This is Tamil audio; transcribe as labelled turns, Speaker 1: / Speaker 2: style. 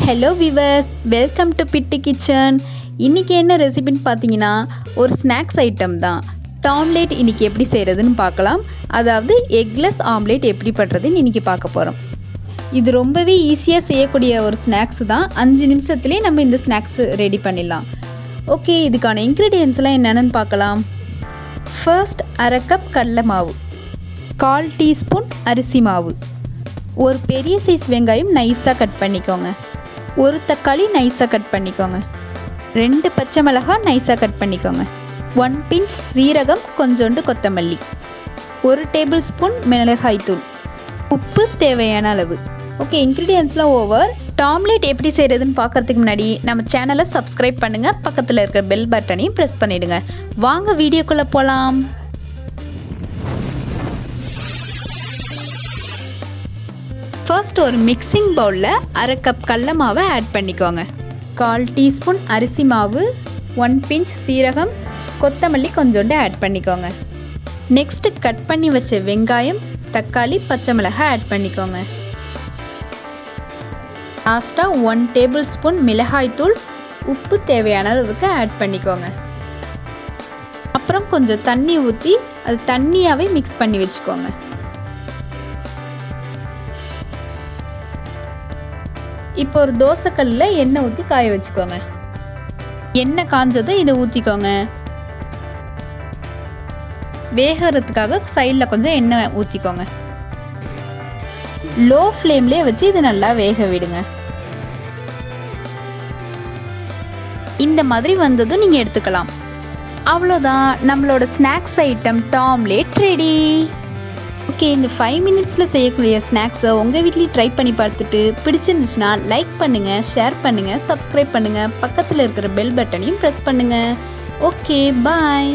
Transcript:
Speaker 1: Hello viewers, welcome to bit kitchen. இன்றைக்கி என்ன ரெசிபின்னு பார்த்தீங்கன்னா ஒரு ஸ்நாக்ஸ் ஐட்டம் தான். டாம்லேட் இன்றைக்கி எப்படி செய்கிறதுன்னு பார்க்கலாம். அதாவது எக்லெஸ் ஆம்லேட் எப்படி பண்ணுறதுன்னு இன்றைக்கி பார்க்க போகிறோம். இது ரொம்பவே ஈஸியாக செய்யக்கூடிய ஒரு ஸ்நாக்ஸ் தான். 5 நிமிஷத்துலேயே நம்ம இந்த ஸ்நாக்ஸ் ரெடி பண்ணிடலாம். ஓகே, இதுக்கான இன்க்ரீடியன்ஸ்லாம் என்னென்னு பார்க்கலாம். ஃபர்ஸ்ட் அரை கப் கடலை மாவு, 1/4 டீஸ்பூன் அரிசி மாவு, ஒரு பெரிய சைஸ் வெங்காயம் நைஸாக கட் பண்ணிக்கோங்க, ஒரு தக்காளி நைஸாக கட் பண்ணிக்கோங்க, 2 பச்சை மிளகாய் நைஸாக கட் பண்ணிக்கோங்க, 1 பிஞ்ச் சீரகம், கொஞ்சோண்டு கொத்தமல்லி, 1 டேபிள் ஸ்பூன் மிளகாய்த்தூள், உப்பு தேவையான அளவு. Okay, இன்க்ரீடியன்ஸ்லாம் over. டாம்லேட் எப்படி செய்கிறதுன்னு பார்க்கறதுக்கு முன்னாடி நம்ம சேனலை சப்ஸ்கிரைப் பண்ணுங்கள், பக்கத்தில் இருக்கிற பெல் பட்டனையும் ப்ரெஸ் பண்ணிவிடுங்க. வாங்க வீடியோக்குள்ளே போகலாம். ஃபர்ஸ்ட் ஒரு மிக்சிங் பவுலில் அரை கப் கடலை மாவை ஆட் பண்ணிக்கோங்க, 1/4 டீஸ்பூன் அரிசி மாவு, 1 பிஞ்ச் சீரகம், கொத்தமல்லி கொஞ்சோண்டு ஆட் பண்ணிக்கோங்க. நெக்ஸ்ட்டு கட் பண்ணி வச்ச வெங்காயம், தக்காளி, பச்சை மிளகாய் ஆட் பண்ணிக்கோங்க. லாஸ்ட்டாக 1 டேபிள் ஸ்பூன் மிளகாய்த்தூள், உப்பு தேவையான அளவுக்கு ஆட் பண்ணிக்கோங்க. அப்புறம் கொஞ்சம் தண்ணி ஊற்றி அது தண்ணியாகவே மிக்ஸ் பண்ணி வச்சுக்கோங்க. இப்போ ஒரு தோசைக்கல்லில் எண்ணெய் ஊற்றி காய வச்சுக்கோங்க. எண்ணெய் காஞ்சதும் இதை ஊற்றிக்கோங்க. வேகிறதுக்காக சைடில் கொஞ்சம் எண்ணெய் ஊற்றிக்கோங்க. லோ ஃப்ளேம்லேயே வச்சு இதை நல்லா வேக விடுங்க. இந்த மாதிரி வந்ததும் நீங்கள் எடுத்துக்கலாம். அவ்வளோதான், நம்மளோட ஸ்நாக்ஸ் ஐட்டம் டாம்லேட் ரெடி. ஓகே, இந்த 5 மினிட்ஸில் செய்யக்கூடிய ஸ்நாக்ஸை உங்கள் வீட்லேயும் ட்ரை பண்ணி பார்த்துட்டு பிடிச்சிருந்துச்சுன்னா லைக் பண்ணுங்கள், ஷேர் பண்ணுங்கள், சப்ஸ்கிரைப் பண்ணுங்கள், பக்கத்தில் இருக்கிற பெல் பட்டனையும் ப்ரெஸ் பண்ணுங்கள். ஓகே, பாய்.